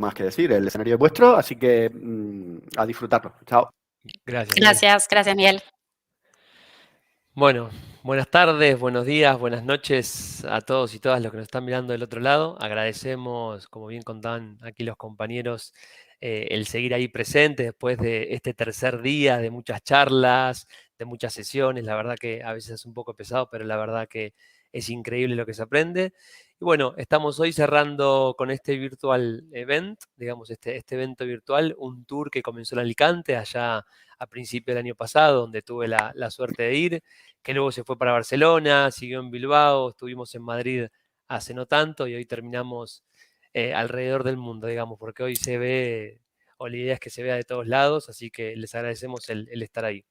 más que decir. El escenario es vuestro, así que a disfrutarlo. Chao. Gracias, Miguel. Bueno, buenas tardes, buenos días, buenas noches a todos y todas los que nos están mirando del otro lado. Agradecemos, como bien contaban aquí los compañeros, el seguir ahí presentes después de este tercer día de muchas charlas, de muchas sesiones. La verdad que a veces es un poco pesado, pero la verdad que es increíble lo que se aprende. Y bueno, estamos hoy cerrando con este virtual event, digamos, este evento virtual, un tour que comenzó en Alicante allá a principio del año pasado, donde tuve la suerte de ir, que luego se fue para Barcelona, siguió en Bilbao, estuvimos en Madrid hace no tanto y hoy terminamos alrededor del mundo, digamos, porque hoy se ve, o la idea es que se vea de todos lados, así que les agradecemos el estar ahí.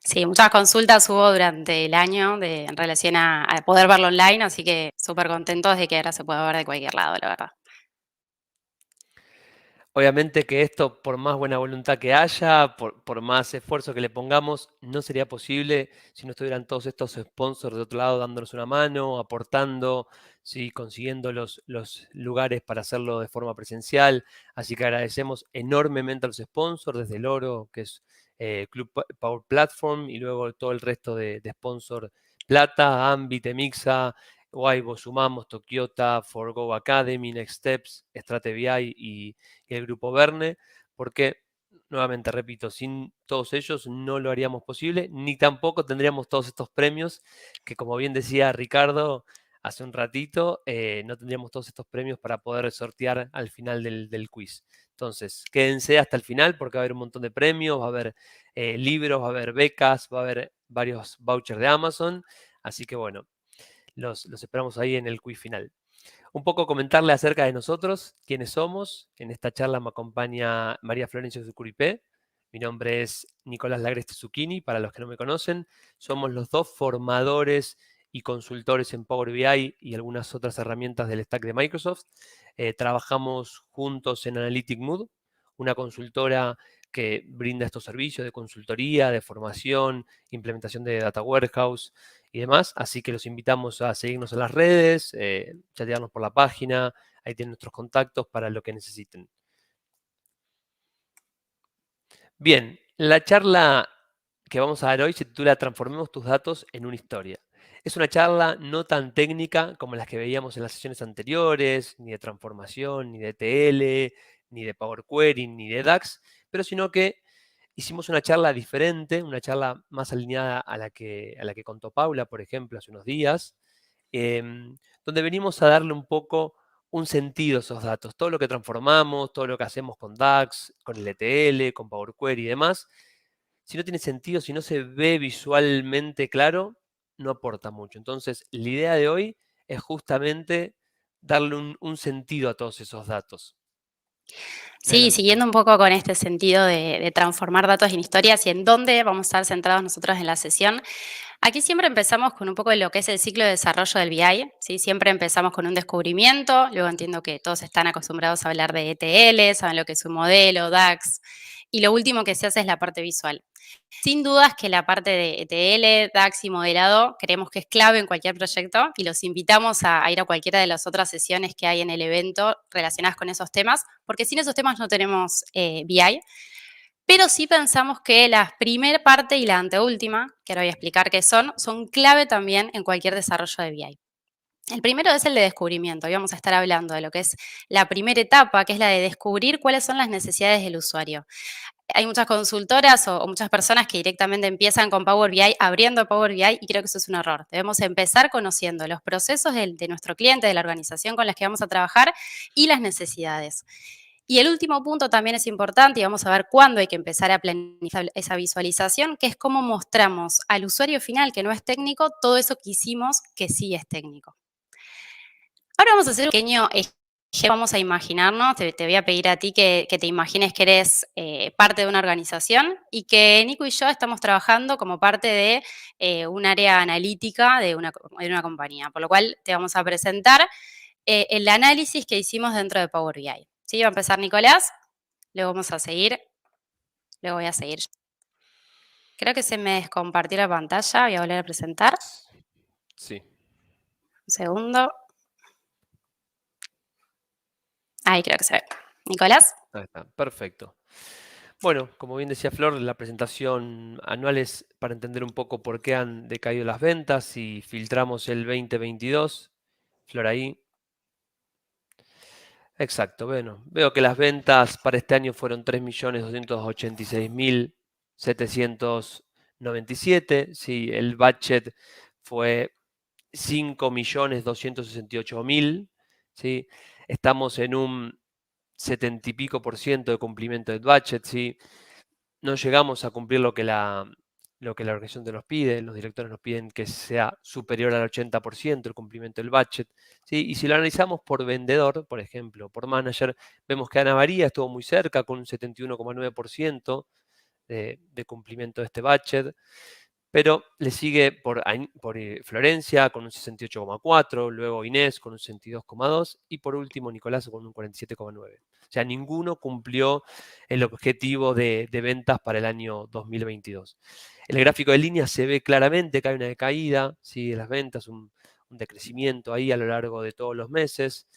Sí, muchas consultas hubo durante el año en relación a poder verlo online, así que súper contentos de que ahora se pueda ver de cualquier lado, la verdad. Obviamente que esto, por más buena voluntad que haya, por más esfuerzo que le pongamos, no sería posible si no estuvieran todos estos sponsors de otro lado dándonos una mano, aportando, ¿sí? Consiguiendo los lugares para hacerlo de forma presencial. Así que agradecemos enormemente a los sponsors, desde el Oro, que es Club Power Platform, y luego todo el resto de sponsor Plata, Ambit, Emixa, Waibo, Sumamos, Tokiota, Forgo Academy, Next Steps, StrateVI y el Grupo Verne, porque, nuevamente repito, sin todos ellos no lo haríamos posible, ni tampoco tendríamos todos estos premios que, como bien decía Ricardo hace un ratito, no tendríamos todos estos premios para poder sortear al final del quiz. Entonces, quédense hasta el final porque va a haber un montón de premios, va a haber libros, va a haber becas, va a haber varios vouchers de Amazon, así que bueno, los esperamos ahí en el quiz final. Un poco comentarle acerca de nosotros, quiénes somos. En esta charla me acompaña María Florencia Zucuripé. Mi nombre es Nicolás Lagreste Zucchini, para los que no me conocen. Somos los dos formadores y consultores en Power BI y algunas otras herramientas del stack de Microsoft. Trabajamos juntos en Analytic Mood, una consultora que brinda estos servicios de consultoría, de formación, implementación de Data Warehouse y demás. Así que los invitamos a seguirnos en las redes, chatearnos por la página, ahí tienen nuestros contactos para lo que necesiten. Bien, la charla que vamos a dar hoy se titula Transformemos tus datos en una historia. Es una charla no tan técnica como las que veíamos en las sesiones anteriores, ni de transformación, ni de TL, ni de Power Query, ni de DAX, pero sino que hicimos una charla diferente, una charla más alineada a la que contó Paula, por ejemplo, hace unos días, donde venimos a darle un poco un sentido a esos datos. Todo lo que transformamos, todo lo que hacemos con DAX, con el ETL, con Power Query y demás, si no tiene sentido, si no se ve visualmente claro, no aporta mucho. Entonces, la idea de hoy es justamente darle un sentido a todos esos datos. Sí, Adelante. siguiendo un poco con este sentido de transformar datos en historias y en dónde vamos a estar centrados nosotros en la sesión. Aquí siempre empezamos con un poco de lo que es el ciclo de desarrollo del BI, ¿sí? Siempre empezamos con un descubrimiento, luego entiendo que todos están acostumbrados a hablar de ETL, saben lo que es un modelo, DAX, y lo último que se hace es la parte visual. Sin dudas que la parte de ETL, DAX y modelado creemos que es clave en cualquier proyecto y los invitamos a ir a cualquiera de las otras sesiones que hay en el evento relacionadas con esos temas, porque sin esos temas no tenemos BI. Pero sí pensamos que la primera parte y la anteúltima, que ahora voy a explicar qué son clave también en cualquier desarrollo de BI. El primero es el de descubrimiento. Hoy vamos a estar hablando de lo que es la primera etapa, que es la de descubrir cuáles son las necesidades del usuario. Hay muchas consultoras o muchas personas que directamente empiezan con Power BI, abriendo Power BI, y creo que eso es un error. Debemos empezar conociendo los procesos de nuestro cliente, de la organización con la que vamos a trabajar y las necesidades. Y el último punto también es importante y vamos a ver cuándo hay que empezar a planificar esa visualización, que es cómo mostramos al usuario final que no es técnico todo eso que hicimos que sí es técnico. Ahora vamos a hacer un pequeño ejemplo. Vamos a imaginarnos, te voy a pedir a ti que te imagines que eres parte de una organización y que Nico y yo estamos trabajando como parte de un área analítica de una compañía, por lo cual te vamos a presentar el análisis que hicimos dentro de Power BI. ¿Sí? Va a empezar Nicolás, luego vamos a seguir, luego voy a seguir yo. Creo que se me descompartió la pantalla, voy a volver a presentar. Sí. Un segundo. Ahí creo que se ve. Nicolás. Ahí está, perfecto. Bueno, como bien decía Flor, la presentación anual es para entender un poco por qué han decaído las ventas y filtramos el 2022. Flor ahí. Exacto, bueno, veo que las ventas para este año fueron 3.286.797. Sí, el budget fue 5.268.000. ¿Sí? Estamos en un 70 y pico por ciento de cumplimiento del budget. ¿Sí? No llegamos a cumplir lo que la organización nos pide. Los directores nos piden que sea superior al 80% el cumplimiento del budget. ¿Sí? Y si lo analizamos por vendedor, por ejemplo, por manager, vemos que Ana María estuvo muy cerca con un 71,9% de cumplimiento de este budget. Pero le sigue por Florencia con un 68,4, luego Inés con un 62,2 y por último Nicolás con un 47,9. O sea, ninguno cumplió el objetivo de ventas para el año 2022. El gráfico de línea se ve claramente que hay una decaída, ¿sí? De las ventas, un decrecimiento ahí a lo largo de todos los meses.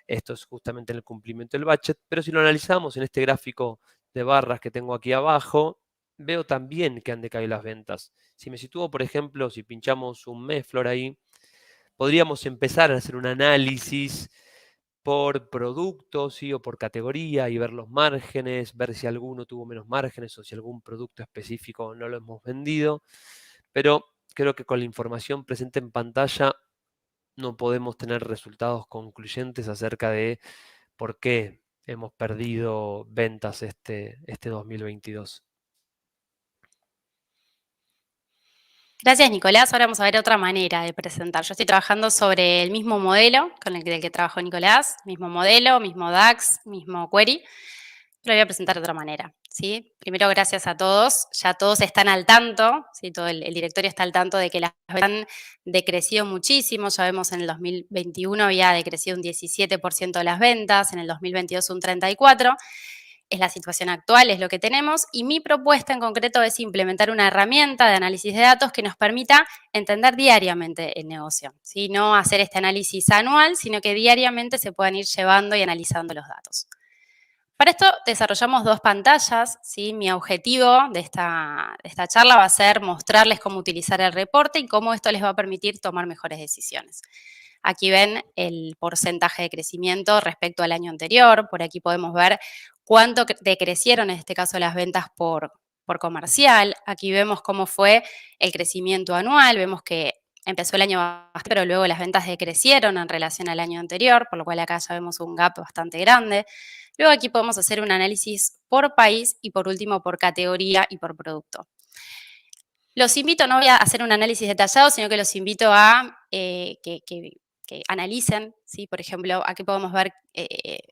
Esto es justamente en el cumplimiento del budget, pero si lo analizamos en este gráfico de barras que tengo aquí abajo, veo también que han decaído las ventas. Si me sitúo, por ejemplo, si pinchamos un mes, Flor, ahí, podríamos empezar a hacer un análisis por producto, ¿sí? O por categoría y ver los márgenes, ver si alguno tuvo menos márgenes o si algún producto específico no lo hemos vendido. Pero creo que con la información presente en pantalla no podemos tener resultados concluyentes acerca de por qué hemos perdido ventas este 2022. Gracias, Nicolás. Ahora vamos a ver otra manera de presentar. Yo estoy trabajando sobre el mismo modelo con el que trabajó Nicolás, mismo modelo, mismo DAX, mismo query, pero lo voy a presentar de otra manera. ¿Sí? Primero, gracias a todos. Ya todos están al tanto, ¿sí? Todo el directorio está al tanto de que las ventas han decrecido muchísimo. Ya vemos en el 2021 había decrecido un 17% de las ventas, en el 2022 un 34%. Es la situación actual, es lo que tenemos, y mi propuesta en concreto es implementar una herramienta de análisis de datos que nos permita entender diariamente el negocio, ¿sí? No hacer este análisis anual, sino que diariamente se puedan ir llevando y analizando los datos. Para esto desarrollamos dos pantallas, ¿sí? Mi objetivo de esta charla va a ser mostrarles cómo utilizar el reporte y cómo esto les va a permitir tomar mejores decisiones. Aquí ven el porcentaje de crecimiento respecto al año anterior. Por aquí podemos ver cuánto decrecieron en este caso las ventas por comercial. Aquí vemos cómo fue el crecimiento anual. Vemos que empezó el año bastante, pero luego las ventas decrecieron en relación al año anterior, por lo cual acá ya vemos un gap bastante grande. Luego aquí podemos hacer un análisis por país y por último por categoría y por producto. Los invito, no voy a hacer un análisis detallado, sino que los invito a que analicen, ¿sí? Por ejemplo, aquí podemos ver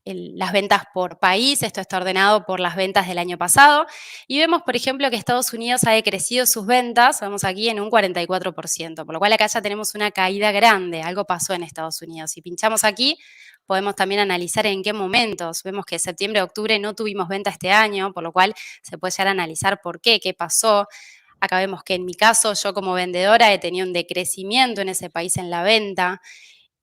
las ventas por país. Esto está ordenado por las ventas del año pasado. Y vemos, por ejemplo, que Estados Unidos ha decrecido sus ventas, vemos aquí, en un 44%, por lo cual acá ya tenemos una caída grande. Algo pasó en Estados Unidos. Si pinchamos aquí, podemos también analizar en qué momentos. Vemos que septiembre, octubre no tuvimos venta este año, por lo cual se puede llegar a analizar por qué pasó. Acá vemos que en mi caso, yo como vendedora he tenido un decrecimiento en ese país en la venta.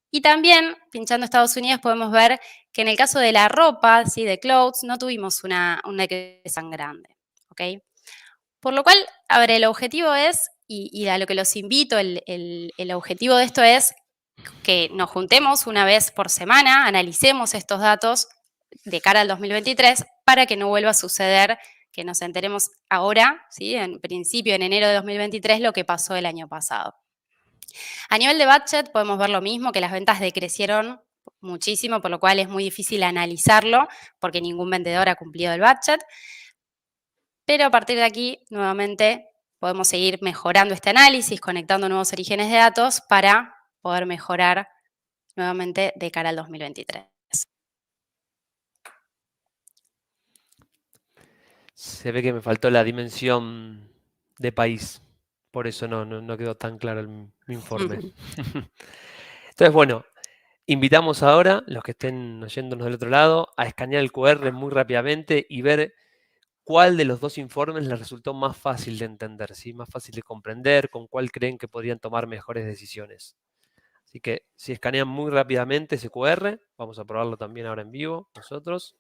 Y también, pinchando Estados Unidos, podemos ver que en el caso de la ropa, ¿sí? De clothes, no tuvimos una decrecimiento tan grande, ¿ok? Por lo cual, a ver, el objetivo es, y a lo que los invito, el objetivo de esto es que nos juntemos una vez por semana, analicemos estos datos de cara al 2023 para que no vuelva a suceder que nos enteremos ahora, ¿sí? En principio, en enero de 2023, lo que pasó el año pasado. A nivel de budget podemos ver lo mismo, que las ventas decrecieron muchísimo, por lo cual es muy difícil analizarlo porque ningún vendedor ha cumplido el budget. Pero a partir de aquí, nuevamente, podemos seguir mejorando este análisis, conectando nuevos orígenes de datos para poder mejorar nuevamente de cara al 2023. Se ve que me faltó la dimensión de país, por eso no quedó tan claro mi informe. Entonces, bueno, invitamos ahora, los que estén oyéndonos del otro lado, a escanear el QR muy rápidamente y ver cuál de los dos informes les resultó más fácil de entender, ¿sí? Más fácil de comprender, con cuál creen que podrían tomar mejores decisiones. Así que si escanean muy rápidamente ese QR, vamos a probarlo también ahora en vivo nosotros.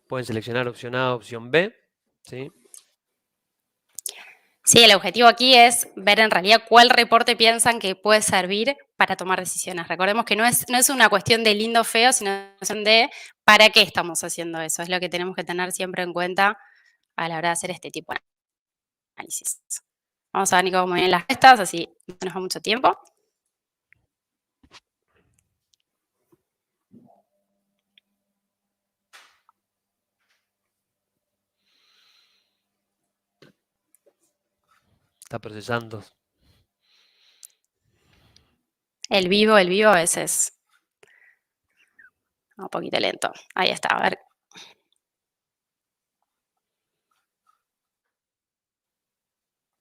Pueden seleccionar opción A, opción B, ¿sí? Sí, el objetivo aquí es ver en realidad cuál reporte piensan que puede servir para tomar decisiones. Recordemos que no es una cuestión de lindo o feo, sino una cuestión de para qué estamos haciendo eso. Es lo que tenemos que tener siempre en cuenta a la hora de hacer este tipo de análisis. Vamos a ver, Nico, cómo vienen las respuestas, así no nos va mucho tiempo. Está procesando. El vivo a veces es un poquito lento. Ahí está, a ver.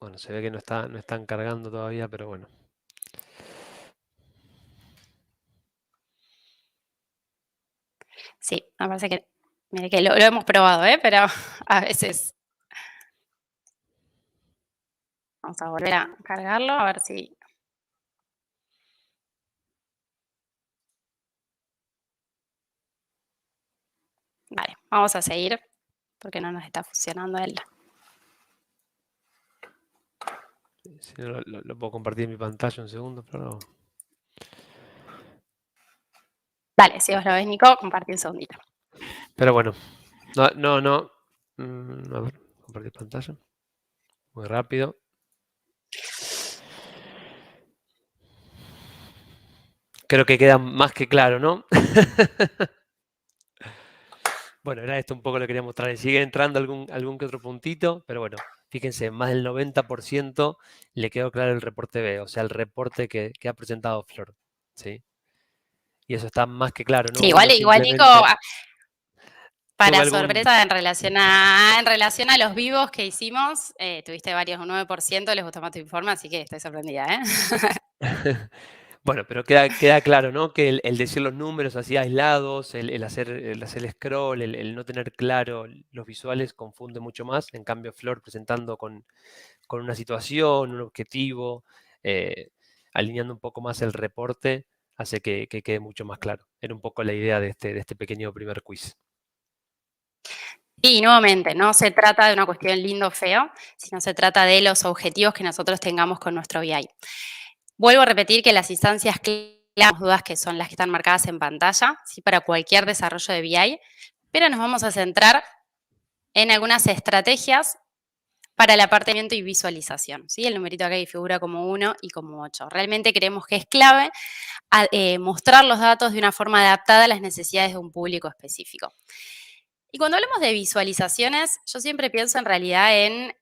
Bueno, se ve que no están cargando todavía, pero bueno. Sí, me parece que, mire que lo hemos probado, pero a veces. Vamos a volver a cargarlo, a ver si. Vale, vamos a seguir porque no nos está funcionando el. Si no, lo puedo compartir en mi pantalla un segundo, pero... Dale, si vos lo ves, Nico, compartí un segundito. Pero bueno, no. A ver, compartir pantalla. Muy rápido. Creo que queda más que claro, ¿no? Bueno, era esto un poco lo que quería mostrar. Sigue entrando algún que otro puntito, pero bueno, fíjense, más del 90% le quedó claro el reporte B, o sea, el reporte que ha presentado Flor, ¿sí? Y eso está más que claro, ¿no? Sí, Uno igual Nico, simplemente tuve para algún... sorpresa, en relación a los vivos que hicimos, tuviste varios, un 9%, les gustó más tu informe, así que estoy sorprendida, Bueno, pero queda claro, ¿no? Que el decir los números así aislados, el hacer scroll, el no tener claro los visuales confunde mucho más. En cambio, Flor presentando con una situación, un objetivo, alineando un poco más el reporte, hace que quede mucho más claro. Era un poco la idea de este pequeño primer quiz. Y nuevamente, no se trata de una cuestión lindo o feo, sino se trata de los objetivos que nosotros tengamos con nuestro BI. Vuelvo a repetir que las instancias claras, dudas que son las que están marcadas en pantalla, ¿sí? Para cualquier desarrollo de BI, pero nos vamos a centrar en algunas estrategias para el apartamiento y visualización. ¿Sí? El numerito acá figura como 1 y como 8. Realmente creemos que es clave mostrar los datos de una forma adaptada a las necesidades de un público específico. Y cuando hablamos de visualizaciones, yo siempre pienso en realidad en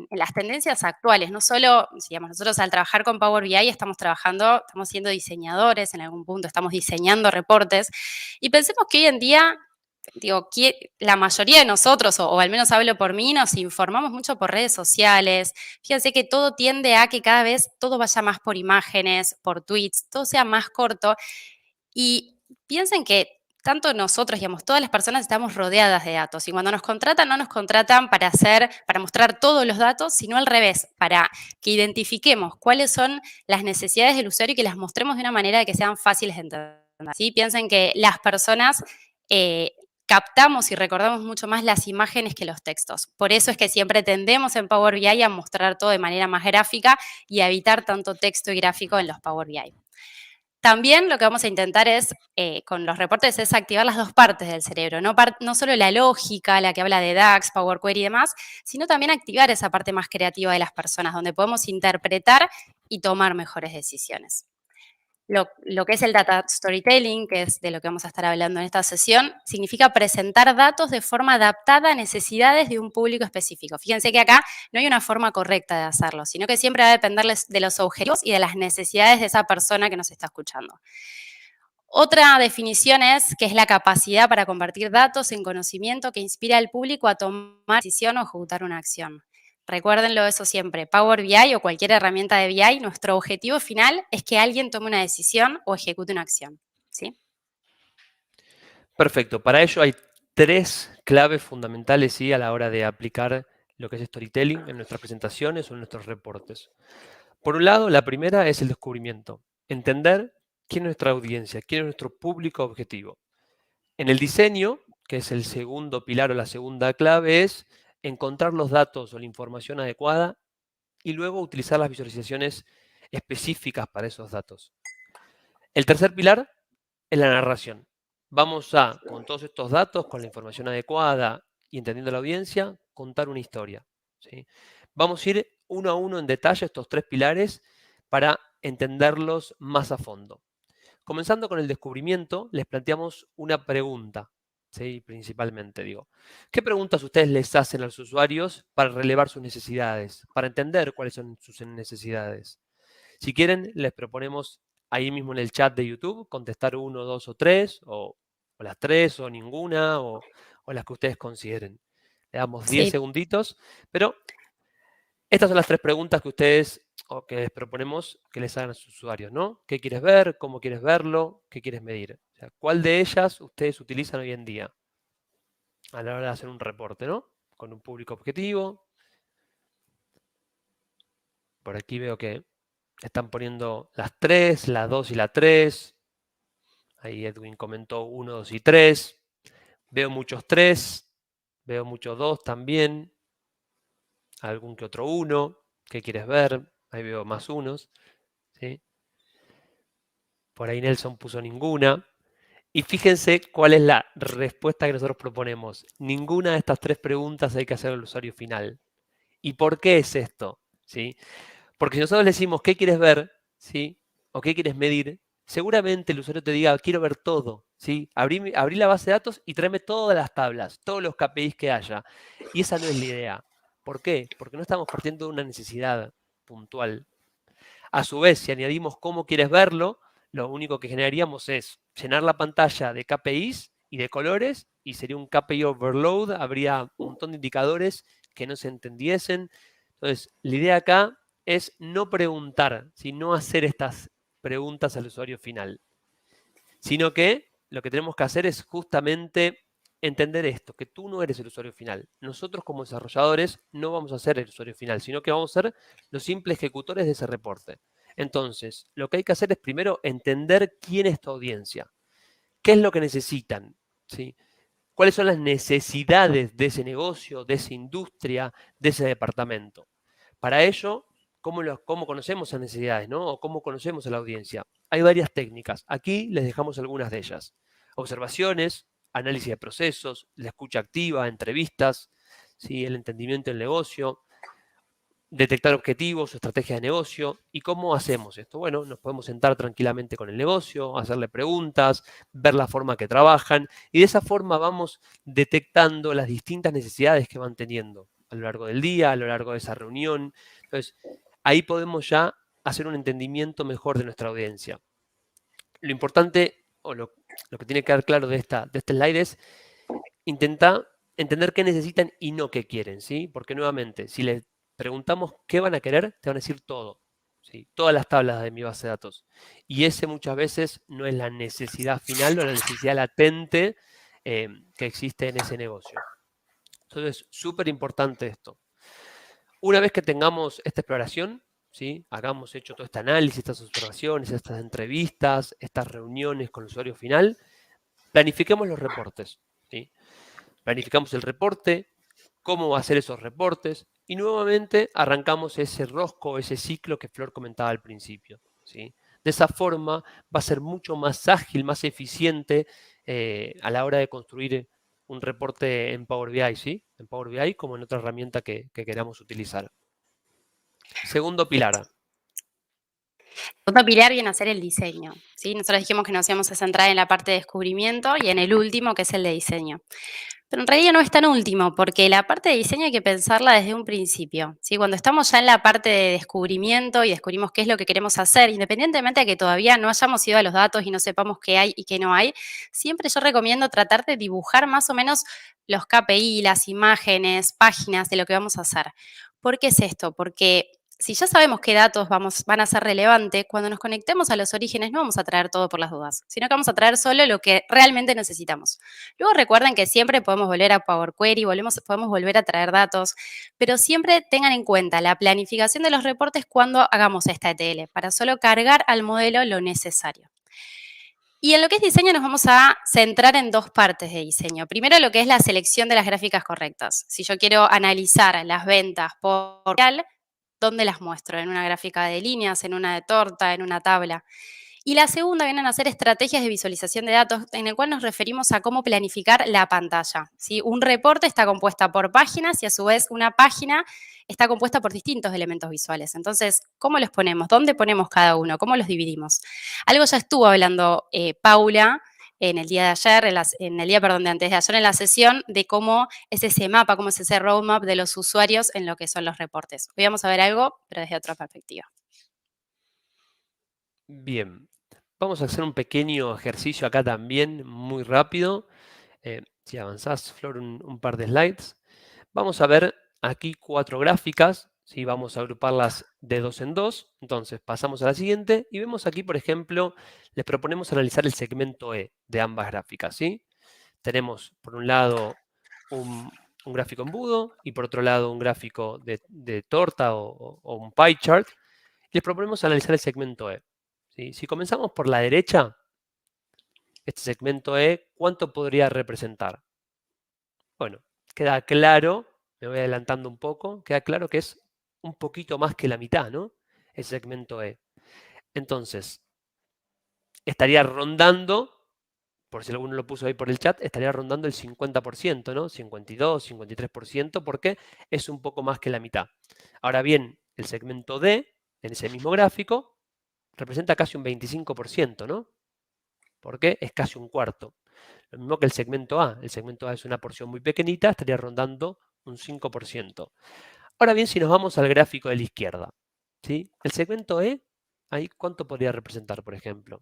las tendencias actuales. No solo, digamos, nosotros al trabajar con Power BI estamos siendo diseñadores en algún punto, estamos diseñando reportes. Y pensemos que hoy en día, digo, la mayoría de nosotros, o al menos hablo por mí, nos informamos mucho por redes sociales. Fíjense que todo tiende a que cada vez todo vaya más por imágenes, por tweets, todo sea más corto. Y piensen que tanto nosotros, digamos, todas las personas estamos rodeadas de datos y cuando nos contratan, no nos contratan para mostrar todos los datos, sino al revés, para que identifiquemos cuáles son las necesidades del usuario y que las mostremos de una manera que sean fáciles de entender. ¿Sí? Piensen que las personas captamos y recordamos mucho más las imágenes que los textos. Por eso es que siempre tendemos en Power BI a mostrar todo de manera más gráfica y a evitar tanto texto y gráfico en los Power BI. También lo que vamos a intentar con los reportes es activar las dos partes del cerebro, no solo la lógica, la que habla de DAX, Power Query y demás, sino también activar esa parte más creativa de las personas, donde podemos interpretar y tomar mejores decisiones. Lo que es el data storytelling, que es de lo que vamos a estar hablando en esta sesión, significa presentar datos de forma adaptada a necesidades de un público específico. Fíjense que acá no hay una forma correcta de hacerlo, sino que siempre va a depender de los objetivos y de las necesidades de esa persona que nos está escuchando. Otra definición es que es la capacidad para convertir datos en conocimiento que inspira al público a tomar decisión o ejecutar una acción. Recuérdenlo eso siempre, Power BI o cualquier herramienta de BI, nuestro objetivo final es que alguien tome una decisión o ejecute una acción. ¿Sí? Perfecto. Para ello hay 3 claves fundamentales, ¿sí? A la hora de aplicar lo que es storytelling en nuestras presentaciones o en nuestros reportes. Por un lado, la primera es el descubrimiento. Entender quién es nuestra audiencia, quién es nuestro público objetivo. En el diseño, que es el segundo pilar o la segunda clave, es encontrar los datos o la información adecuada y luego utilizar las visualizaciones específicas para esos datos. El tercer pilar es la narración. Vamos a, con todos estos datos, con la información adecuada y entendiendo la audiencia, contar una historia, ¿sí? Vamos a ir uno a uno en detalle estos tres pilares para entenderlos más a fondo. Comenzando con el descubrimiento, les planteamos una pregunta, ¿sí? Principalmente, digo. ¿Qué preguntas ustedes les hacen a los usuarios para relevar sus necesidades, para entender cuáles son sus necesidades? Si quieren, les proponemos ahí mismo en el chat de YouTube contestar uno, dos o tres, o las tres, o ninguna, o las que ustedes consideren. Le damos 10 Sí. segunditos, pero estas son las tres preguntas que ustedes, o que les proponemos que les hagan a sus usuarios, ¿no? ¿Qué quieres ver? ¿Cómo quieres verlo? ¿Qué quieres medir? O sea, ¿cuál de ellas ustedes utilizan hoy en día a la hora de hacer un reporte, ¿no? Con un público objetivo. Por aquí veo que están poniendo las 3, la 2 y la 3. Ahí Edwin comentó 1, 2 y 3. Veo muchos 3. Veo muchos 2 también. Algún que otro 1. ¿Qué quieres ver? Ahí veo más unos, ¿sí? Por ahí Nelson puso ninguna. Y fíjense cuál es la respuesta que nosotros proponemos. Ninguna de estas tres preguntas hay que hacer al usuario final. ¿Y por qué es esto? ¿Sí? Porque si nosotros le decimos qué quieres ver, ¿sí? O qué quieres medir, seguramente el usuario te diga quiero ver todo, ¿sí? Abrí la base de datos y tráeme todas las tablas, todos los KPIs que haya. Y esa no es la idea. ¿Por qué? Porque no estamos partiendo de una necesidad puntual. A su vez, si añadimos cómo quieres verlo, lo único que generaríamos es llenar la pantalla de KPIs y de colores y sería un KPI overload, habría un montón de indicadores que no se entendiesen. Entonces, la idea acá es no preguntar, sino hacer estas preguntas al usuario final, sino que lo que tenemos que hacer es justamente entender esto, que tú no eres el usuario final. Nosotros como desarrolladores no vamos a ser el usuario final, sino que vamos a ser los simples ejecutores de ese reporte. Entonces, lo que hay que hacer es primero entender quién es tu audiencia, qué es lo que necesitan, ¿sí? ¿Cuáles son las necesidades de ese negocio, de esa industria, de ese departamento? Para ello, ¿cómo conocemos esas necesidades, ¿no? O cómo conocemos a la audiencia? Hay varias técnicas. Aquí les dejamos algunas de ellas. Observaciones, análisis de procesos, la escucha activa, entrevistas, ¿sí? El entendimiento del negocio, detectar objetivos, estrategias de negocio. ¿Y cómo hacemos esto? Bueno, nos podemos sentar tranquilamente con el negocio, hacerle preguntas, ver la forma que trabajan y de esa forma vamos detectando las distintas necesidades que van teniendo a lo largo del día, a lo largo de esa reunión. Entonces, ahí podemos ya hacer un entendimiento mejor de nuestra audiencia. Lo importante, o lo que tiene que quedar claro de este slide es intentar entender qué necesitan y no qué quieren, ¿sí? Porque nuevamente, si les preguntamos qué van a querer, te van a decir todo, ¿sí? Todas las tablas de mi base de datos. Y ese muchas veces no es la necesidad final o la necesidad latente que existe en ese negocio. Entonces, súper importante esto. Una vez que tengamos esta exploración, ¿sí? Hagamos hecho todo este análisis, estas observaciones, estas entrevistas, estas reuniones con el usuario final, planifiquemos los reportes, ¿sí? Planificamos el reporte, cómo va a ser esos reportes y nuevamente arrancamos ese rosco, ese ciclo que Flor comentaba al principio, ¿sí? De esa forma va a ser mucho más ágil, más eficiente a la hora de construir un reporte en Power BI, ¿sí? En Power BI como en otra herramienta que queramos utilizar. Segundo pilar. Segundo pilar viene a ser el diseño, ¿sí? Nosotros dijimos que nos íbamos a centrar en la parte de descubrimiento y en el último, que es el de diseño. Pero en realidad no es tan último, porque la parte de diseño hay que pensarla desde un principio, ¿sí? Cuando estamos ya en la parte de descubrimiento y descubrimos qué es lo que queremos hacer, independientemente de que todavía no hayamos ido a los datos y no sepamos qué hay y qué no hay, siempre yo recomiendo tratar de dibujar más o menos los KPI, las imágenes, páginas de lo que vamos a hacer. ¿Por qué es esto? Porque si ya sabemos qué datos van a ser relevantes, cuando nos conectemos a los orígenes no vamos a traer todo por las dudas, sino que vamos a traer solo lo que realmente necesitamos. Luego recuerden que siempre podemos volver a Power Query, podemos volver a traer datos, pero siempre tengan en cuenta la planificación de los reportes cuando hagamos esta ETL, para solo cargar al modelo lo necesario. Y en lo que es diseño nos vamos a centrar en dos partes de diseño. Primero, lo que es la selección de las gráficas correctas. Si yo quiero analizar las ventas por real, ¿dónde las muestro? ¿En una gráfica de líneas, en una de torta, en una tabla? Y la segunda vienen a ser estrategias de visualización de datos, en el cual nos referimos a cómo planificar la pantalla, ¿sí? Un reporte está compuesta por páginas y a su vez una página está compuesta por distintos elementos visuales. Entonces, ¿cómo los ponemos? ¿Dónde ponemos cada uno? ¿Cómo los dividimos? Algo ya estuvo hablando Paula en el día de ayer, de antes de ayer en la sesión, de cómo es ese mapa, cómo es ese roadmap de los usuarios en lo que son los reportes. Hoy vamos a ver algo, pero desde otra perspectiva. Bien, vamos a hacer un pequeño ejercicio acá también, muy rápido. Si avanzás, Flor, un par de slides. Vamos a ver aquí 4 gráficas, ¿sí? Vamos a agruparlas de 2 en 2. Entonces, pasamos a la siguiente y vemos aquí, por ejemplo, les proponemos analizar el segmento E de ambas gráficas, ¿sí? Tenemos, por un lado, un gráfico embudo y por otro lado un gráfico de torta o un pie chart. Les proponemos analizar el segmento E. ¿Sí? Si comenzamos por la derecha, este segmento E, ¿cuánto podría representar? Bueno, queda claro, me voy adelantando un poco, queda claro que es un poquito más que la mitad, ¿no? El segmento E. Entonces, estaría rondando, por si alguno lo puso ahí por el chat, estaría rondando el 50%, ¿no? 52, 53%, porque es un poco más que la mitad. Ahora bien, el segmento D, en ese mismo gráfico, representa casi un 25%, ¿no? Porque es casi un cuarto. Lo mismo que el segmento A. El segmento A es una porción muy pequeñita, estaría rondando un 5%. Ahora bien, si nos vamos al gráfico de la izquierda, ¿sí? El segmento E, ahí ¿cuánto podría representar, por ejemplo?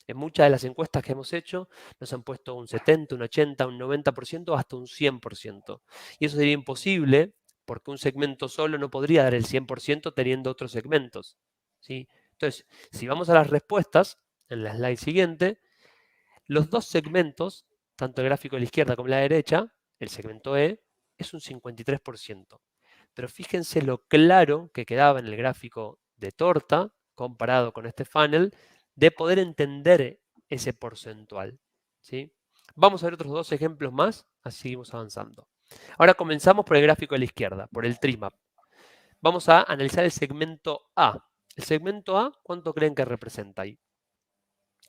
En muchas de las encuestas que hemos hecho nos han puesto un 70, un 80, un 90%, hasta un 100%. Y eso sería imposible porque un segmento solo no podría dar el 100% teniendo otros segmentos, ¿sí? Entonces, si vamos a las respuestas, en la slide siguiente, los dos segmentos, tanto el gráfico de la izquierda como la derecha, el segmento E, es un 53%. Pero fíjense lo claro que quedaba en el gráfico de torta comparado con este funnel de poder entender ese porcentual, ¿sí? Vamos a ver otros 2 ejemplos más, así seguimos avanzando. Ahora comenzamos por el gráfico de la izquierda, por el Trimap. Vamos a analizar el segmento A. El segmento A, ¿cuánto creen que representa ahí?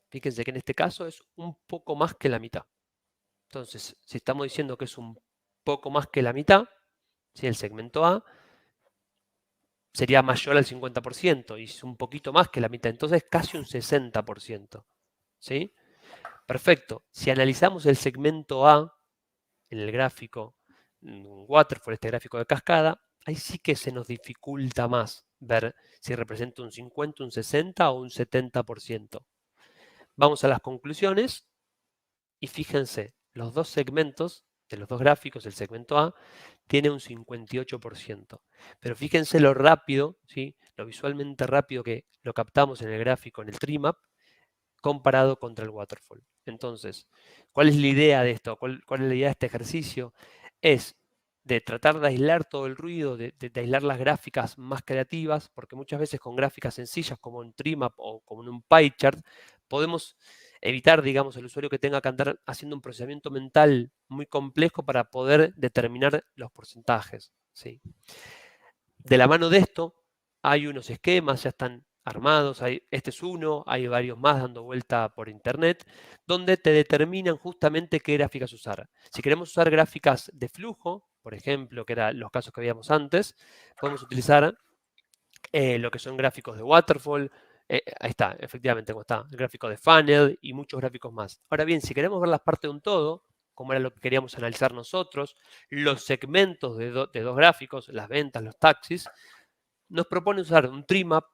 Fíjense que en este caso es un poco más que la mitad. Entonces, si estamos diciendo que es un poco más que la mitad, ¿sí? El segmento A sería mayor al 50% y es un poquito más que la mitad, entonces casi un 60%. ¿Sí? Perfecto. Si analizamos el segmento A en el gráfico waterfall, este gráfico de cascada, ahí sí que se nos dificulta más ver si representa un 50, un 60 o un 70%. Vamos a las conclusiones y fíjense, los dos segmentos de los dos gráficos, el segmento A, tiene un 58%. Pero fíjense lo rápido, ¿sí? Lo visualmente rápido que lo captamos en el gráfico, en el Trimap, comparado contra el Waterfall. Entonces, ¿cuál es la idea de esto? ¿Cuál es la idea de este ejercicio? Es de tratar de aislar todo el ruido, de aislar las gráficas más creativas, porque muchas veces con gráficas sencillas como un Trimap o como en un pie chart, podemos evitar, digamos, el usuario que tenga que andar haciendo un procesamiento mental muy complejo para poder determinar los porcentajes, ¿sí? De la mano de esto, hay unos esquemas, ya están armados, este es uno, hay varios más dando vuelta por internet, donde te determinan justamente qué gráficas usar. Si queremos usar gráficas de flujo, por ejemplo, que eran los casos que veíamos antes, podemos utilizar lo que son gráficos de waterfall, ahí está, efectivamente, como está, el gráfico de funnel y muchos gráficos más. Ahora bien, si queremos ver las partes de un todo, como era lo que queríamos analizar nosotros, los segmentos de dos gráficos, las ventas, los taxis, nos propone usar un Trimap,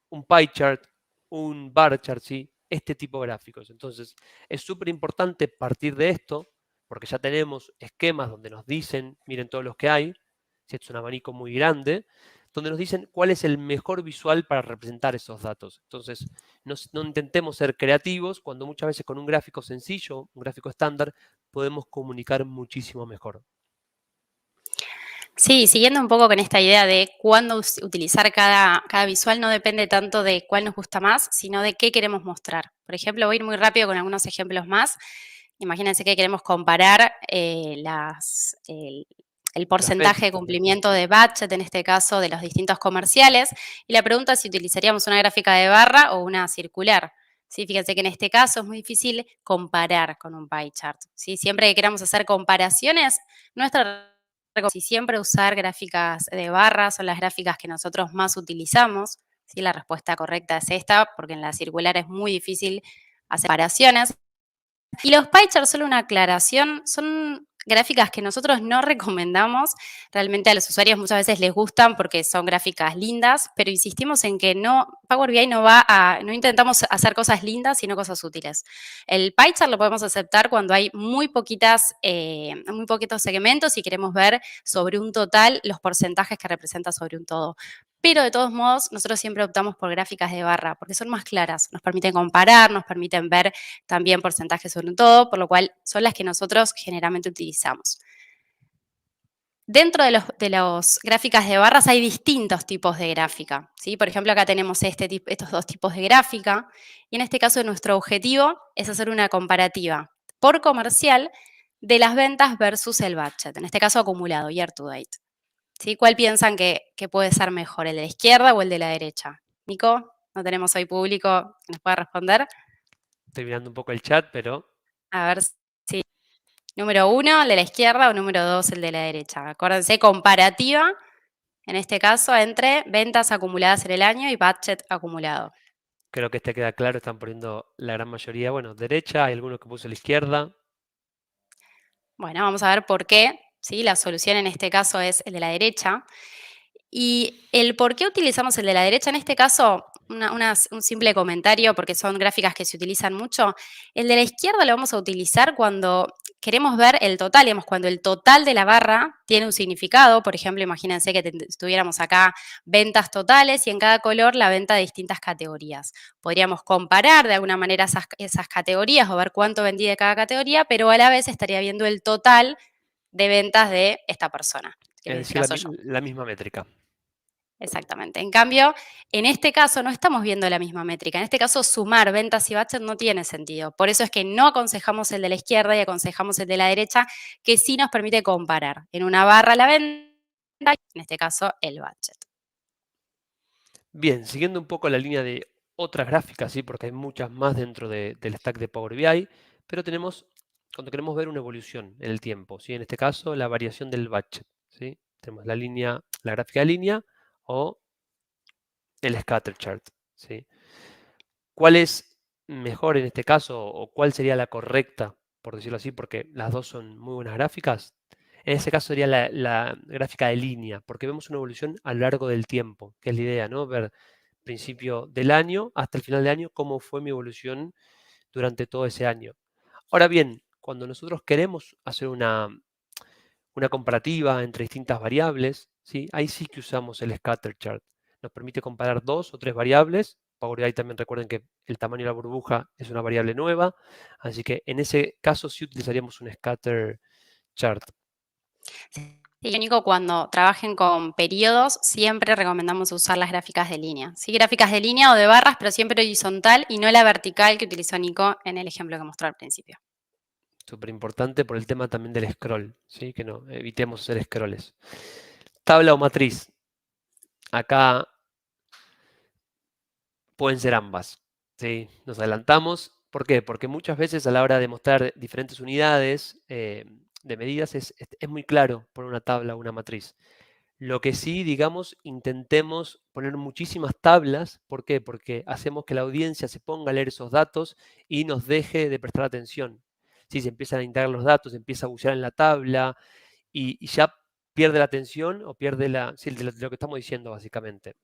un pie chart, un bar chart, ¿sí? Este tipo de gráficos. Entonces, es súper importante partir de esto, porque ya tenemos esquemas donde nos dicen, miren todos los que hay, si es un abanico muy grande, donde nos dicen cuál es el mejor visual para representar esos datos. Entonces, no intentemos ser creativos cuando muchas veces con un gráfico sencillo, un gráfico estándar, podemos comunicar muchísimo mejor. Sí, siguiendo un poco con esta idea de cuándo utilizar cada visual, no depende tanto de cuál nos gusta más, sino de qué queremos mostrar. Por ejemplo, voy a ir muy rápido con algunos ejemplos más. Imagínense que queremos comparar el Las porcentaje de ventas. cumplimiento de budget, en este caso, de los distintos comerciales, y la pregunta es si utilizaríamos una gráfica de barra o una circular. Sí, fíjense que en este caso es muy difícil comparar con un pie chart. ¿Sí? Siempre que queramos hacer comparaciones, nuestra si siempre usar gráficas de barras son las gráficas que nosotros más utilizamos. ¿Sí? La respuesta correcta es esta, porque en la circular es muy difícil hacer comparaciones. Y los pie charts, solo una aclaración, son gráficas que nosotros no recomendamos. Realmente a los usuarios muchas veces les gustan porque son gráficas lindas, pero insistimos en que Power BI no intentamos hacer cosas lindas, sino cosas útiles. El pie chart lo podemos aceptar cuando hay muy poquitos segmentos y queremos ver sobre un total los porcentajes que representa sobre un todo. Pero de todos modos, nosotros siempre optamos por gráficas de barra porque son más claras, nos permiten comparar, nos permiten ver también porcentajes sobre un todo, por lo cual son las que nosotros generalmente utilizamos. Dentro de las gráficas de barras hay distintos tipos de gráfica. ¿Sí? Por ejemplo, acá tenemos estos dos tipos de gráfica y en este caso nuestro objetivo es hacer una comparativa por comercial de las ventas versus el budget, en este caso acumulado, year to date. ¿Sí? ¿Cuál piensan que puede ser mejor, el de la izquierda o el de la derecha? Nico, no tenemos hoy público que nos pueda responder. Estoy mirando un poco el chat, pero A ver si número 1, el de la izquierda, o número 2, el de la derecha. Acuérdense, comparativa, en este caso, entre ventas acumuladas en el año y budget acumulado. creo que este queda claro. Están poniendo la gran mayoría, bueno, derecha, hay algunos que puso la izquierda. Bueno, vamos a ver por qué. ¿Sí? La solución en este caso es el de la derecha. Y el por qué utilizamos el de la derecha, en este caso, un simple comentario, porque son gráficas que se utilizan mucho. El de la izquierda lo vamos a utilizar cuando queremos ver el total, digamos, cuando el total de la barra tiene un significado. Por ejemplo, imagínense que tuviéramos acá ventas totales y en cada color la venta de distintas categorías. Podríamos comparar de alguna manera esas categorías o ver cuánto vendí de cada categoría, pero a la vez estaría viendo el total de ventas de esta persona, que Es en este decir, caso yo. la misma métrica. Exactamente. En cambio, en este caso no estamos viendo la misma métrica. En este caso, sumar ventas y budget no tiene sentido. Por eso es que no aconsejamos el de la izquierda y aconsejamos el de la derecha, que sí nos permite comparar. En una barra la venta y en este caso el budget. Bien, siguiendo un poco la línea de otras gráficas, ¿sí? Porque hay muchas más dentro del stack de Power BI, pero tenemos, cuando queremos ver una evolución en el tiempo, ¿sí? En este caso, la variación del budget, ¿sí? Tenemos la línea, la gráfica de línea o el scatter chart, ¿sí? ¿Cuál es mejor en este caso o cuál sería la correcta, por decirlo así, porque las dos son muy buenas gráficas? En ese caso sería la gráfica de línea, porque vemos una evolución a lo largo del tiempo, que es la idea, ¿no? Ver principio del año hasta el final del año cómo fue mi evolución durante todo ese año. Ahora bien, cuando nosotros queremos hacer una comparativa entre distintas variables, ¿sí? Ahí sí que usamos el scatter chart. Nos permite comparar 2 o 3 variables. Power BI también recuerden que el tamaño de la burbuja es una variable nueva, así que en ese caso sí utilizaríamos un scatter chart. Y único, cuando trabajen con periodos, siempre recomendamos usar las gráficas de línea. Sí, gráficas de línea o de barras, pero siempre horizontal y no la vertical que utilizó Nico en el ejemplo que mostró al principio. Súper importante por el tema también del scroll, ¿sí? Que no evitemos hacer scrolls. Tabla o matriz. Acá pueden ser ambas, ¿sí? Nos adelantamos. ¿Por qué? Porque muchas veces a la hora de mostrar diferentes unidades de medidas es muy claro poner una tabla o una matriz. Lo que sí, digamos, intentemos poner muchísimas tablas. ¿Por qué? Porque hacemos que la audiencia se ponga a leer esos datos y nos deje de prestar atención. Si se empiezan a integrar los datos, se empieza a bucear en la tabla y ya pierde la atención o pierde de lo que estamos diciendo básicamente.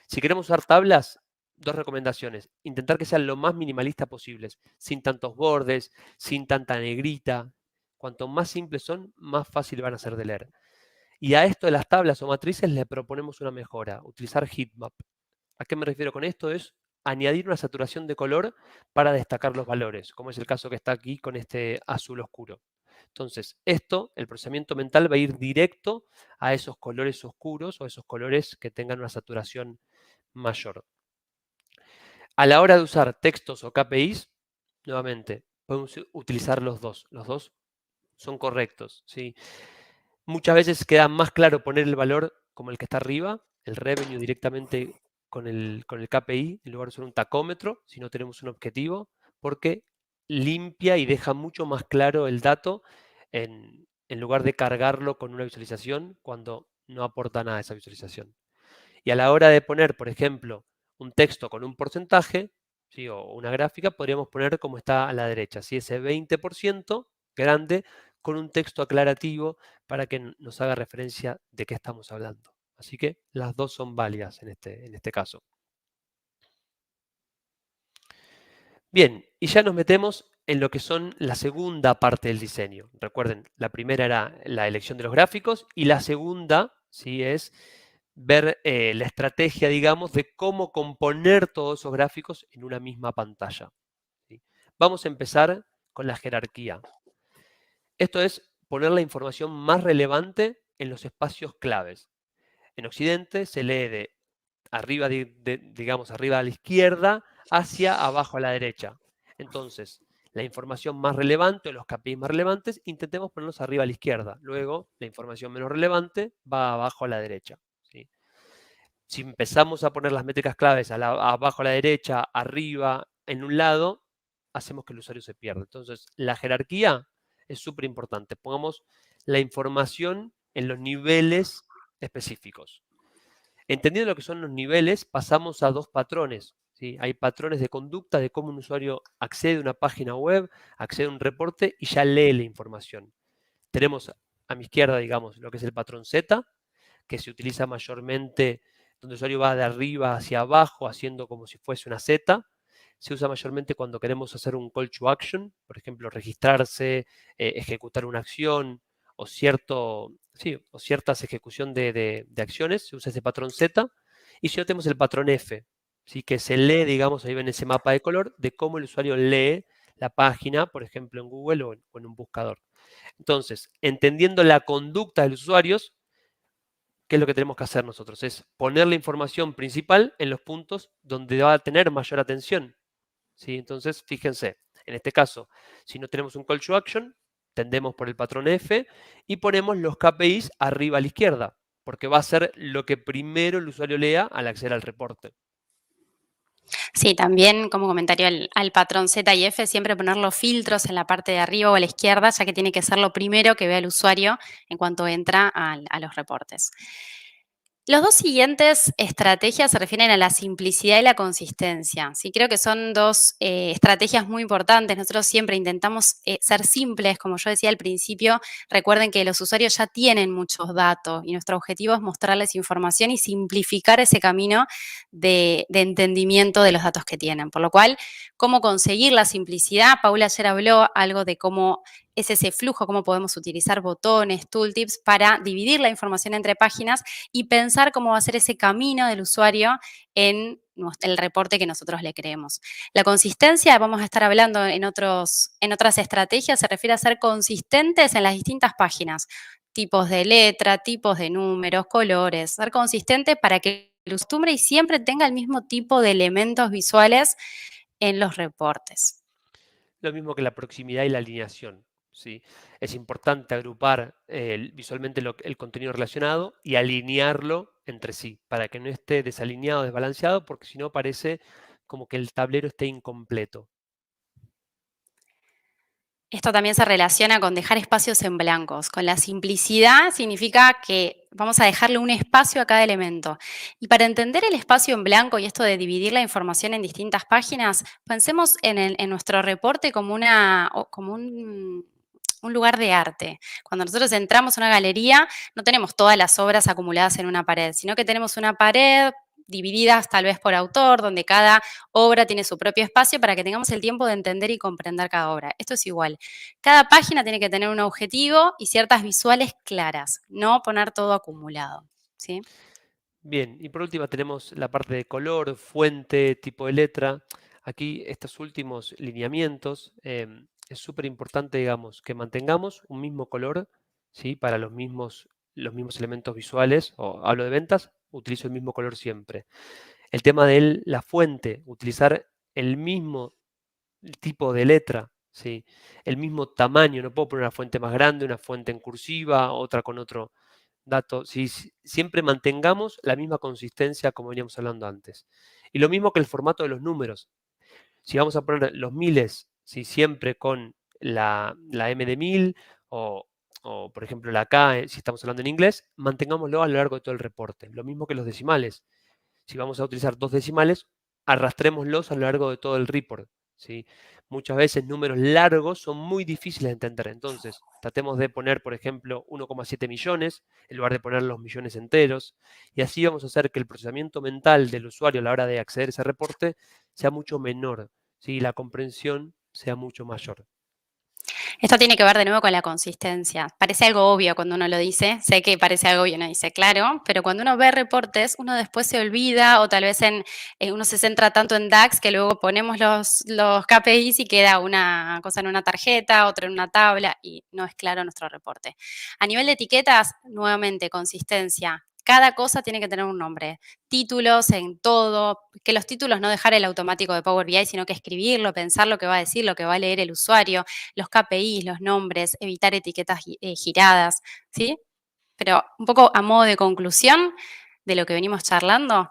Si queremos usar tablas, dos recomendaciones. Intentar que sean lo más minimalista posibles, sin tantos bordes, sin tanta negrita. Cuanto más simples son, más fácil van a ser de leer. Y a esto de las tablas o matrices le proponemos una mejora, utilizar heatmap. ¿A qué me refiero con esto? Es añadir una saturación de color para destacar los valores, como es el caso que está aquí con este azul oscuro. Entonces, el procesamiento mental va a ir directo a esos colores oscuros o esos colores que tengan una saturación mayor. A la hora de usar textos o KPIs, nuevamente, podemos utilizar los dos. Los dos son correctos, ¿sí? Muchas veces queda más claro poner el valor como el que está arriba, el revenue directamente con el KPI, en lugar de usar un tacómetro, si no tenemos un objetivo, porque limpia y deja mucho más claro el dato en lugar de cargarlo con una visualización cuando no aporta nada a esa visualización. Y a la hora de poner, por ejemplo, un texto con un porcentaje, ¿sí? O una gráfica, podríamos poner como está a la derecha, ¿sí? Ese 20% grande con un texto aclarativo para que nos haga referencia de qué estamos hablando. Así que las dos son válidas en este caso. Bien, y ya nos metemos en lo que son la segunda parte del diseño. Recuerden, la primera era la elección de los gráficos y la segunda, ¿sí? Es ver la estrategia, digamos, de cómo componer todos esos gráficos en una misma pantalla, ¿sí? Vamos a empezar con la jerarquía. Esto es poner la información más relevante en los espacios claves. En Occidente se lee de arriba, digamos, arriba a la izquierda hacia abajo a la derecha. Entonces, la información más relevante o los KPIs más relevantes, intentemos ponerlos arriba a la izquierda. Luego, la información menos relevante va abajo a la derecha, ¿sí? Si empezamos a poner las métricas claves abajo a la derecha, arriba, en un lado, hacemos que el usuario se pierda. Entonces, la jerarquía es súper importante. Pongamos la información en los niveles específicos. Entendiendo lo que son los niveles, pasamos a dos patrones, ¿sí? Hay patrones de conducta de cómo un usuario accede a una página web, accede a un reporte y ya lee la información. Tenemos a mi izquierda, digamos, lo que es el patrón Z, que se utiliza mayormente donde el usuario va de arriba hacia abajo, haciendo como si fuese una Z. Se usa mayormente cuando queremos hacer un call to action, por ejemplo, registrarse, ejecutar una acción o, o ciertas ejecución de acciones. Se usa ese patrón Z. Y si no, tenemos el patrón F, ¿sí? Que se lee, digamos, ahí ven ese mapa de color de cómo el usuario lee la página, por ejemplo, en Google o en un buscador. Entonces, entendiendo la conducta de los usuarios, ¿qué es lo que tenemos que hacer nosotros? Es poner la información principal en los puntos donde va a tener mayor atención, ¿sí? Entonces, fíjense, en este caso, si no tenemos un call to action, tendemos por el patrón F y ponemos los KPIs arriba a la izquierda, porque va a ser lo que primero el usuario lea al acceder al reporte. Sí, también como comentario al patrón Z y F, siempre poner los filtros en la parte de arriba o a la izquierda, ya que tiene que ser lo primero que vea el usuario en cuanto entra a los reportes. Los dos siguientes estrategias se refieren a la simplicidad y la consistencia. Sí, creo que son dos estrategias muy importantes. Nosotros siempre intentamos ser simples, como yo decía al principio. Recuerden que los usuarios ya tienen muchos datos y nuestro objetivo es mostrarles información y simplificar ese camino de entendimiento de los datos que tienen. Por lo cual, ¿cómo conseguir la simplicidad? Paula ayer habló algo de cómo es ese flujo, cómo podemos utilizar botones, tooltips para dividir la información entre páginas y pensar cómo va a ser ese camino del usuario en el reporte que nosotros le creemos. La consistencia, vamos a estar hablando en otras estrategias, se refiere a ser consistentes en las distintas páginas, tipos de letra, tipos de números, colores, ser consistente para que el usuario y siempre tenga el mismo tipo de elementos visuales en los reportes. Lo mismo que la proximidad y la alineación, ¿sí? Es importante agrupar visualmente el contenido relacionado y alinearlo entre sí, para que no esté desalineado, desbalanceado, porque si no parece como que el tablero esté incompleto. Esto también se relaciona con dejar espacios en blancos. Con la simplicidad significa que vamos a dejarle un espacio a cada elemento. Y para entender el espacio en blanco y esto de dividir la información en distintas páginas, pensemos en nuestro reporte como un lugar de arte. Cuando nosotros entramos a una galería, no tenemos todas las obras acumuladas en una pared, sino que tenemos una pared divididas tal vez por autor, donde cada obra tiene su propio espacio para que tengamos el tiempo de entender y comprender cada obra. Esto es igual. Cada página tiene que tener un objetivo y ciertas visuales claras, no poner todo acumulado, ¿sí? Bien, y por último tenemos la parte de color, fuente, tipo de letra. Aquí estos últimos lineamientos es súper importante, digamos, que mantengamos un mismo color, ¿sí? Para los mismos elementos visuales, o hablo de ventas, utilizo el mismo color siempre. El tema de la fuente, utilizar el mismo tipo de letra, ¿sí? El mismo tamaño, no puedo poner una fuente más grande, una fuente en cursiva, otra con otro dato. ¿Sí? Siempre mantengamos la misma consistencia como veníamos hablando antes. Y lo mismo que el formato de los números. Si vamos a poner los miles, ¿sí? Siempre con la M de 1000 o, por ejemplo, la K, si estamos hablando en inglés, mantengámoslo a lo largo de todo el reporte. Lo mismo que los decimales. Si vamos a utilizar 2 decimales, arrastrémoslos a lo largo de todo el report, ¿sí? Muchas veces números largos son muy difíciles de entender. Entonces, tratemos de poner, por ejemplo, 1,7 millones en lugar de poner los millones enteros. Y así vamos a hacer que el procesamiento mental del usuario a la hora de acceder a ese reporte sea mucho menor, ¿sí? Y la comprensión sea mucho mayor. Esto tiene que ver de nuevo con la consistencia. Parece algo obvio cuando uno lo dice, sé que parece algo obvio y uno dice, claro, pero cuando uno ve reportes, uno después se olvida o tal vez uno se centra tanto en DAX que luego ponemos los KPIs y queda una cosa en una tarjeta, otra en una tabla y no es claro nuestro reporte. A nivel de etiquetas, nuevamente, consistencia. Cada cosa tiene que tener un nombre. Títulos en todo, que los títulos no dejar el automático de Power BI, sino que escribirlo, pensar lo que va a decir, lo que va a leer el usuario, los KPIs, los nombres, evitar etiquetas giradas, ¿sí? Pero un poco a modo de conclusión de lo que venimos charlando,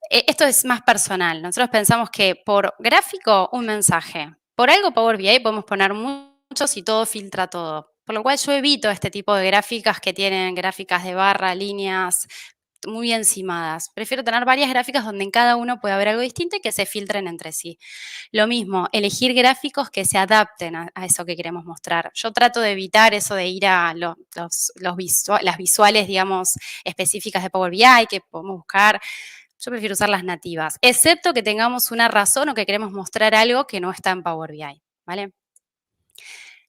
esto es más personal. Nosotros pensamos que por gráfico, un mensaje. Por algo Power BI podemos poner muchos y todo filtra todo. Por lo cual yo evito este tipo de gráficas que tienen gráficas de barra, líneas, muy encimadas. Prefiero tener varias gráficas donde en cada uno puede haber algo distinto y que se filtren entre sí. Lo mismo, elegir gráficos que se adapten a eso que queremos mostrar. Yo trato de evitar eso de ir a las visuales, digamos, específicas de Power BI que podemos buscar. Yo prefiero usar las nativas, excepto que tengamos una razón o que queremos mostrar algo que no está en Power BI, ¿vale?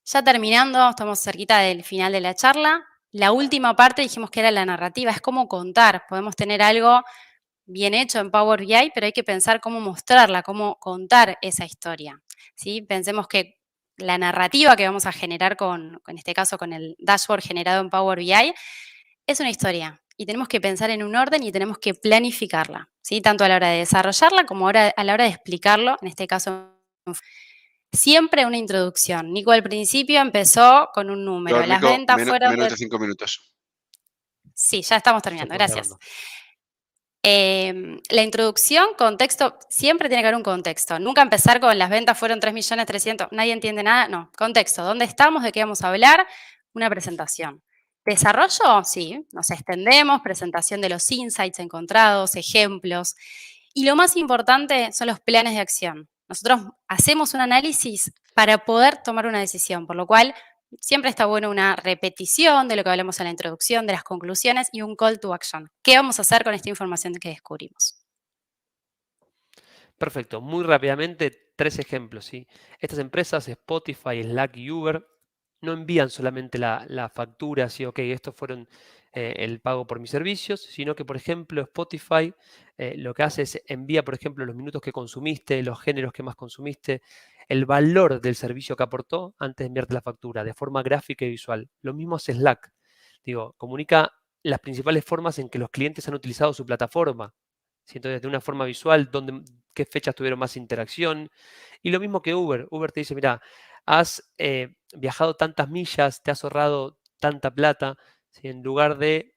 Ya terminando, estamos cerquita del final de la charla. La última parte dijimos que era la narrativa, es cómo contar. Podemos tener algo bien hecho en Power BI, pero hay que pensar cómo mostrarla, cómo contar esa historia, ¿sí? Pensemos que la narrativa que vamos a generar en este caso, con el dashboard generado en Power BI, es una historia y tenemos que pensar en un orden y tenemos que planificarla, ¿sí? Tanto a la hora de desarrollarla como a la hora de explicarlo, en este caso, siempre una introducción. Nico al principio empezó con un número, las Nico, ventas fueron menos de... de 5 minutos. Sí, ya estamos Ya terminando, estamos gracias. grabando. La introducción, contexto, siempre tiene que haber un contexto. Nunca empezar con las ventas fueron 3.300.000, nadie entiende nada. No, contexto, ¿dónde estamos? ¿De qué vamos a hablar? Una presentación. Desarrollo, sí, nos extendemos, presentación de los insights encontrados, ejemplos. Y lo más importante son los planes de acción. Nosotros hacemos un análisis para poder tomar una decisión, por lo cual siempre está bueno una repetición de lo que hablamos en la introducción, de las conclusiones y un call to action. ¿Qué vamos a hacer con esta información que descubrimos? Perfecto, muy rápidamente, 3 ejemplos, ¿sí? Estas empresas, Spotify, Slack y Uber, no envían solamente la factura, ¿sí? Ok, estos fueron el pago por mis servicios, sino que, por ejemplo, Spotify lo que hace es envía, por ejemplo, los minutos que consumiste, los géneros que más consumiste, el valor del servicio que aportó antes de enviarte la factura, de forma gráfica y visual. Lo mismo hace Slack. Digo, comunica las principales formas en que los clientes han utilizado su plataforma. ¿Sí? Entonces, de una forma visual, qué fechas tuvieron más interacción. Y lo mismo que Uber. Uber te dice, mira, has viajado tantas millas, te has ahorrado tanta plata, ¿sí? En lugar de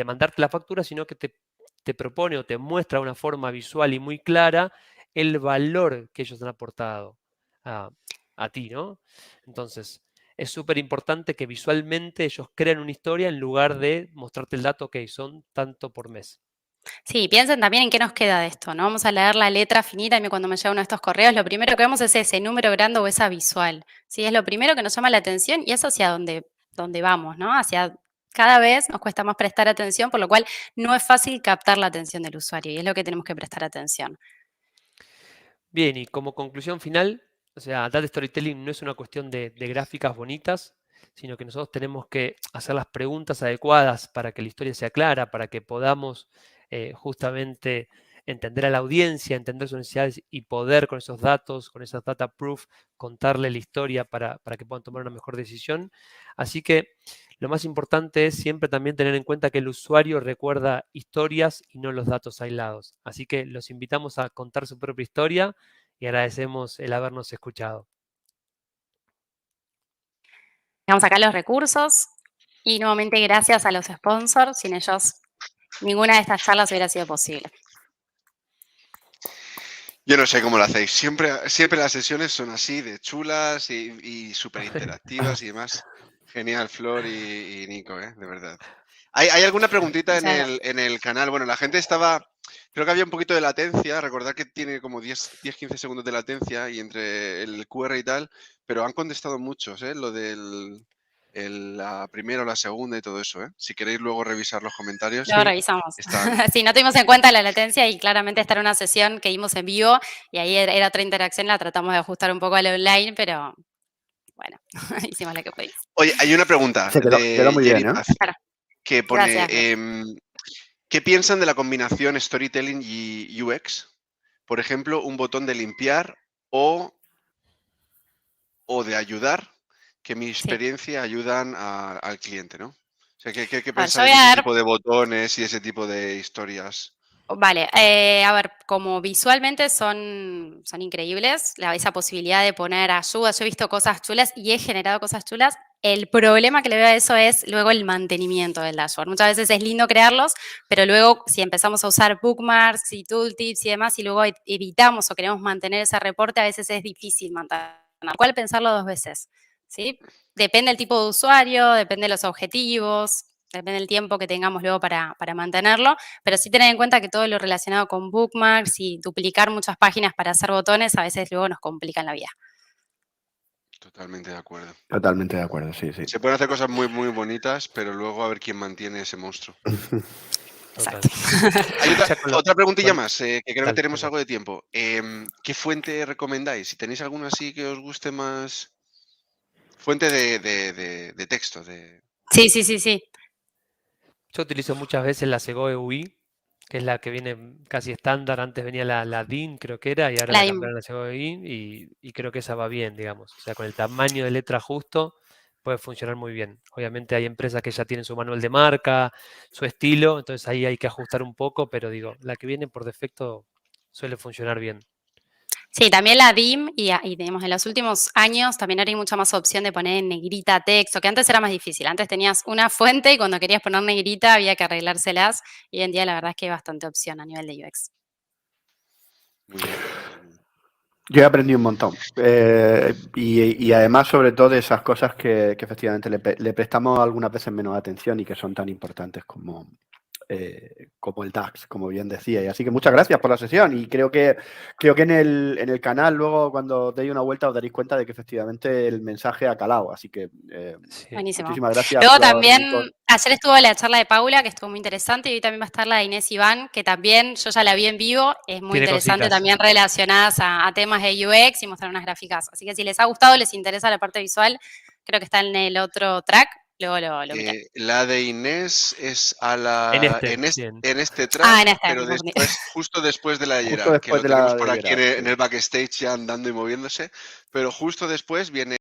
mandarte la factura, sino que te propone o te muestra de una forma visual y muy clara el valor que ellos han aportado a, a ti, ¿no? Entonces, es súper importante que visualmente ellos creen una historia en lugar de mostrarte el dato, que son tanto por mes. Sí, piensen también en qué nos queda de esto, ¿no? Vamos a leer la letra finita y cuando me llega uno de estos correos, lo primero que vemos es ese número grande o esa visual, ¿sí? Es lo primero que nos llama la atención y es hacia donde vamos, ¿no? Cada vez nos cuesta más prestar atención, por lo cual no es fácil captar la atención del usuario y es lo que tenemos que prestar atención. Bien, y como conclusión final, o sea, Data Storytelling no es una cuestión de gráficas bonitas, sino que nosotros tenemos que hacer las preguntas adecuadas para que la historia sea clara, para que podamos justamente entender a la audiencia, entender sus necesidades y poder con esos datos, con esas data proof, contarle la historia para que puedan tomar una mejor decisión. Así que lo más importante es siempre también tener en cuenta que el usuario recuerda historias y no los datos aislados. Así que los invitamos a contar su propia historia y agradecemos el habernos escuchado. Dejamos acá los recursos y nuevamente gracias a los sponsors. Sin ellos, ninguna de estas charlas hubiera sido posible. Yo no sé cómo lo hacéis. Siempre las sesiones son así, de chulas y súper interactivas y demás. Genial, Flor y Nico, de verdad. ¿Hay alguna preguntita en el canal? Bueno, la gente estaba... Creo que había un poquito de latencia. Recordad que tiene como 10-15 segundos de latencia y entre el QR y tal, pero han contestado muchos, lo del... la primera o la segunda y todo eso, Si queréis luego revisar los comentarios. Lo revisamos. Sí, no tuvimos en cuenta la latencia y claramente esta era una sesión que dimos en vivo y ahí era otra interacción, la tratamos de ajustar un poco al online, pero bueno, hicimos lo que pudimos. Oye, hay una pregunta quedó muy bien, Paz, Claro. que pone, Gracias. ¿qué piensan de la combinación storytelling y UX? Por ejemplo, un botón de limpiar o de ayudar, que mi experiencia ayudan al cliente, ¿no? O sea, ¿qué pensáis de ese tipo de botones y ese tipo de historias? Vale, a ver, como visualmente son increíbles, esa posibilidad de poner ayuda, yo he visto cosas chulas y he generado cosas chulas. El problema que le veo a eso es luego el mantenimiento del dashboard. Muchas veces es lindo crearlos, pero luego si empezamos a usar bookmarks y tooltips y demás y luego editamos o queremos mantener ese reporte, a veces es difícil mantenerlo. ¿Cuál pensarlo 2 veces? ¿Sí? Depende del tipo de usuario, depende de los objetivos, depende del tiempo que tengamos luego para mantenerlo, pero sí tener en cuenta que todo lo relacionado con bookmarks y duplicar muchas páginas para hacer botones a veces luego nos complican la vida. Totalmente de acuerdo. Totalmente de acuerdo, sí, sí. Se pueden hacer cosas muy, muy bonitas, pero luego a ver quién mantiene ese monstruo. Exacto. Hay otra preguntilla más, que creo que tenemos algo de tiempo. ¿Qué fuente recomendáis? Si tenéis alguna así que os guste más... Fuente de texto. Sí. Yo utilizo muchas veces la Segoe UI, que es la que viene casi estándar. Antes venía la DIN, creo que era, y ahora la cambiaron a la Segoe UI y creo que esa va bien, digamos. O sea, con el tamaño de letra justo puede funcionar muy bien. Obviamente hay empresas que ya tienen su manual de marca, su estilo, entonces ahí hay que ajustar un poco, pero digo, la que viene por defecto suele funcionar bien. Sí, también la DIM y digamos, en los últimos años también ahora hay mucha más opción de poner en negrita texto, que antes era más difícil. Antes tenías una fuente y cuando querías poner negrita había que arreglárselas. Y hoy en día la verdad es que hay bastante opción a nivel de UX. Muy bien. Yo he aprendido un montón. Y además, sobre todo, de esas cosas que efectivamente le prestamos algunas veces menos atención y que son tan importantes como el DAX, como bien decía. Y así que muchas gracias por la sesión. Y creo que en el canal, luego, cuando deis una vuelta, os daréis cuenta de que efectivamente el mensaje ha calado. Así que Buenísimo. muchísimas gracias. Luego también, ayer estuvo la charla de Paula, que estuvo muy interesante, y hoy también va a estar la de Inés Iván, que también yo ya la vi en vivo, es muy interesante también relacionadas a temas de UX y mostrar unas gráficas. Así que si les ha gustado, les interesa la parte visual, creo que está en el otro track. Luego lo miré. La de Inés es en este track, pero justo después de la Yera, que lo tenemos por aquí en el backstage ya andando y moviéndose, pero justo después viene